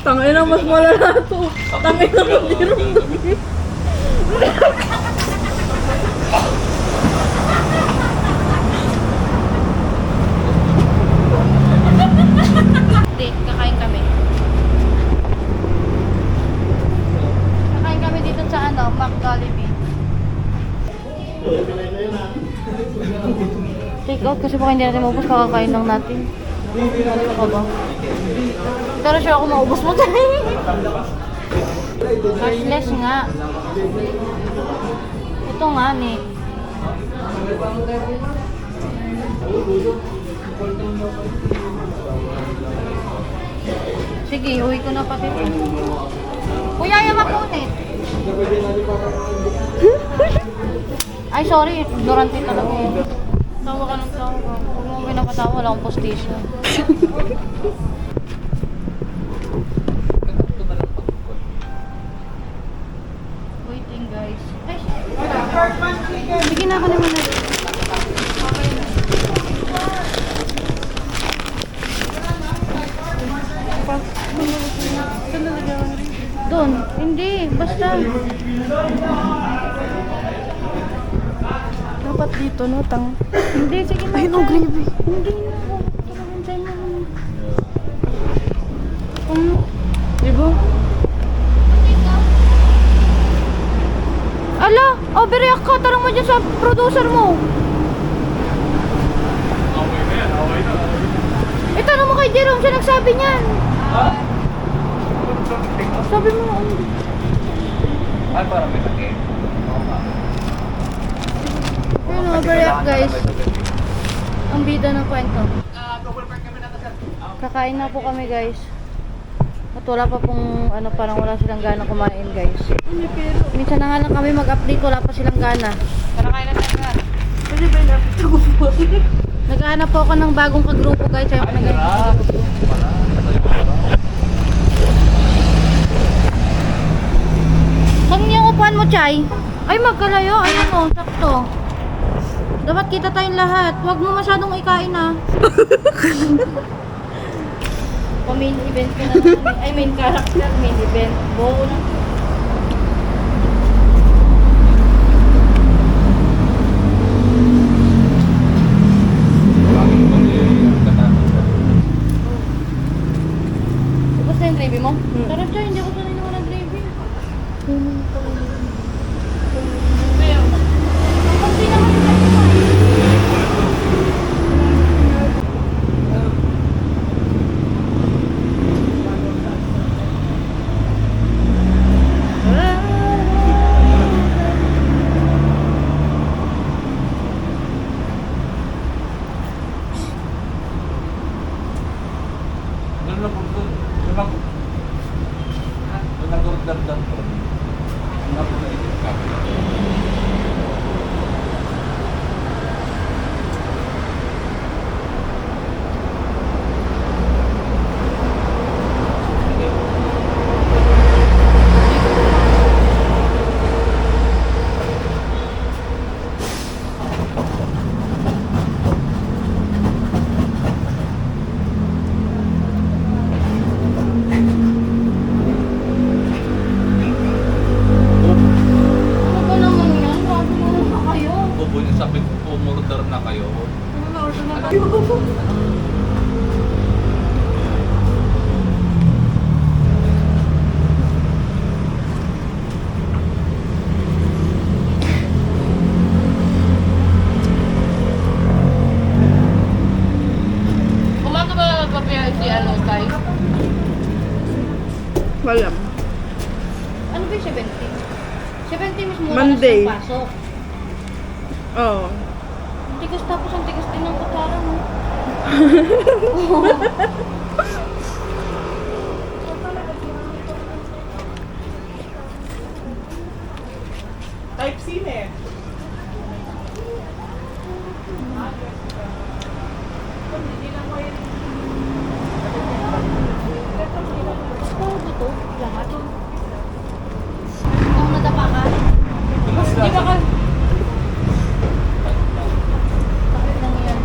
Tangin na, mas malala to. Tangin na, mag-irong. Hindi, kakain kami. Kakain kami dito sa ano, McDolibee. Take out kasi baka hindi natin maubos, kakakain lang natin. Ano ka ba? Pero sure ako maubos mo tayo. Cashless nga. Ito nga, Nick. Sige, uwi ko na pati ito. Kuya, yung mapunit. Ay, sorry. Ignorante talaga yun. Tawa ka ng tawa ka. Huwag mo pinapatawa. Wala akong postisyon. Waiting, guys. Ay, sige na ako naman na. Doon. Hindi. Basta. Dapat dito, no? Hindi. Sige na. Ay, no, gravy. Hindi na. Tulungan sa'yo mo. Diba? Ala! Overreact ka! Tarang mo dyan sa producer mo! Tanong mo kay Jerome, siya nagsabi niyan. Sabi mo, Ay, parang may sakit. ayun, overreact guys. Ang bida ng kwento. Kakain na po kami guys. At wala pa pong, ano, parang wala silang gana kumain guys. Minsan na nga lang kami mag-update, wala pa silang gana. Parang kailan na. Pwede ba yung napit ako po? Naghahanap po ako ng bagong kagrupo guys. Ayaw ko na ganito. Saan yung upuan mo, Chay? Ay, magkalayo. Ayan o, sakto. Dapat kita tayong lahat. Huwag mo masyadong ikain ah. Pa-main event ka na naman. Ay, main character. Main event. Buo na. Tapos na yung gravy mo? Tara, Chay. Hindi ako sanay naman ng gravy. Konti naman yung Wala. Ano ba yung 70? 70 mas mura Monday. na sa pasok. Oo. Ang tigas tapos ang tigas din ng kutsara mo. Type C na eh. Oh, dito. Lahat. Kung nadapa ka. Di ba ka? Bakit lang yan?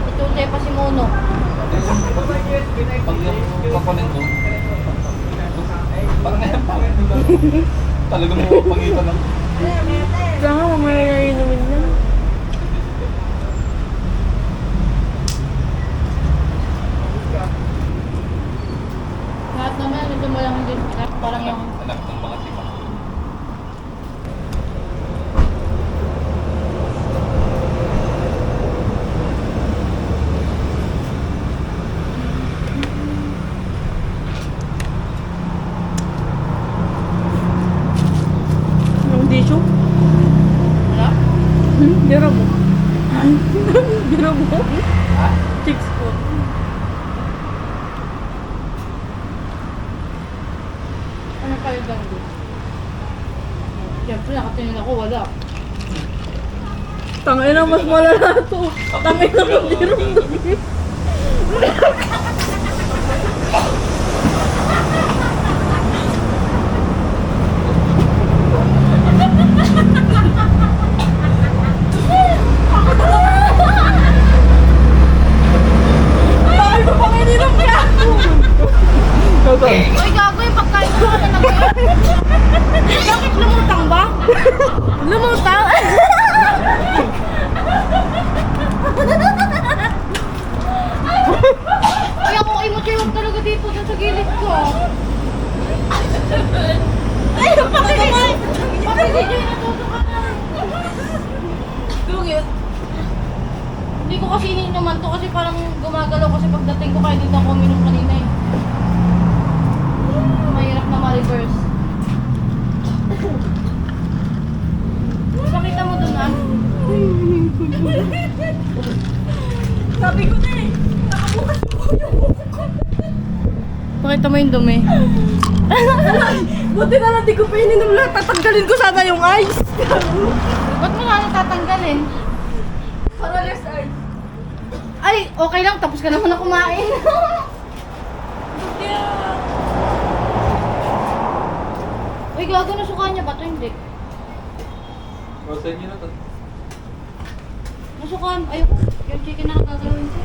Ito pa si Mono. Pag yung kapanin ko, Talagang mapapangitan ng... Kaya nga, mamaya na inumin na. Lahat naman, ito mo lang din. Parang yung... Anak ng mga tipa. Yung tissue? Wala? Bira mo. Bira mo. Chicks ko. Ano pa yung ganda? Siyempre, nakatingin ako, wala. Tangin na, mas malala to. Tangin na, hindi. Bakit mo pang ininom ka? Uy, gago yung pagkain ko na nag-iwan. Bakit lumutang ba? Lumutang? Ay, ako immature talaga dito dun sa gilid ko. Ay, pakikigay! Pakikigay, natutukan na. Dugit. Hindi ko kasi ininuman to kasi parang gumagalaw kasi pagdating ko kaya dito ako uminom kanina eh. Mahirap na ma-reverse. Nakita mo dun ah? Sabi ko na eh. Nakabukas ko yung buko ko. Pakita mo yung dumi. Buti na lang di ko pa ininom lahat. Tatanggalin ko sana yung ice. Ba't mo nga natatanggalin? Para less ice. Ay, okay lang. Tapos ka naman na kumain. Uy, gago na suka niya ba ito? Hindi. Rosa niyo na to. Nasukan. Ayoko. Yung chicken na gagawin ko.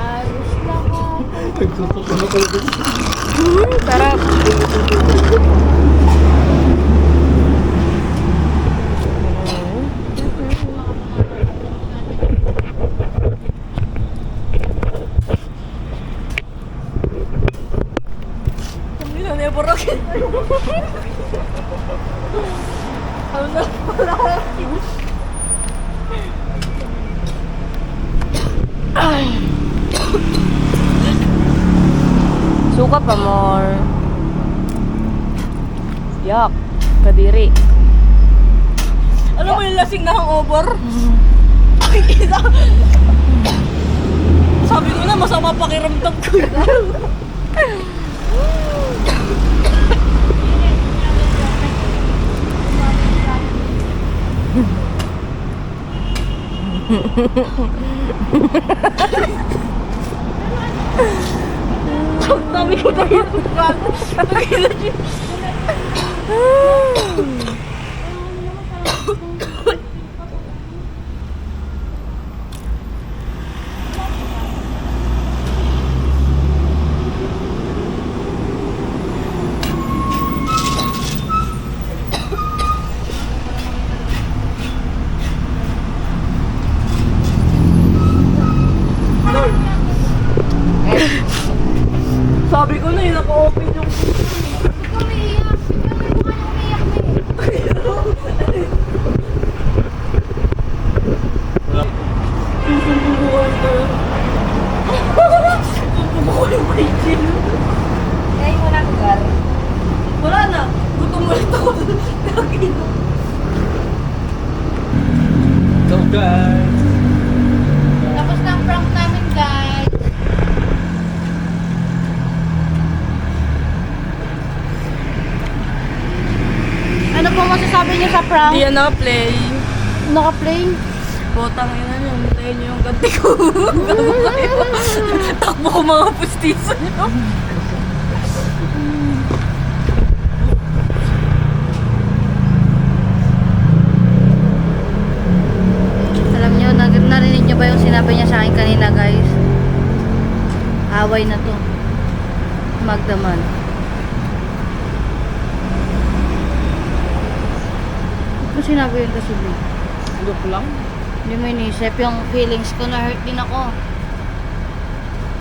Halos lahat. Nagsusuko na pala dito. Sarap. Kami na neborok. Ano na pala? Suka pa more. Yak. Kadiri. Alam mo yung lasing na hangover? Sabi ko na masama pakiramdam ko. Ang dami ko na yun. Sabi ko na yun, naka-open yung Ikaw umiiyak. Ikaw may mukha niya umiiyak eh. susubukan ko. Susubukan yung hygiene. Kaya mo na lugar. Wala na. Gutom ulit ako. Nakakinom. So guys. Tapos na ang prank namin, guys. Ano po masasabi niyo sa prank? Hindi yan naka-play. Naka-play? Botang ina niyo. Hintayin niyo yung ganti ko. Gago kayo. Takbo ko mga pustiso niyo. Alam niyo, narinig niyo ba yung sinabi niya sa akin kanina, guys? Away na to. Magdaman. mo sinabi yun kasi, babe? Joke lang. Hindi mo inisip yung feelings ko na hurt din ako.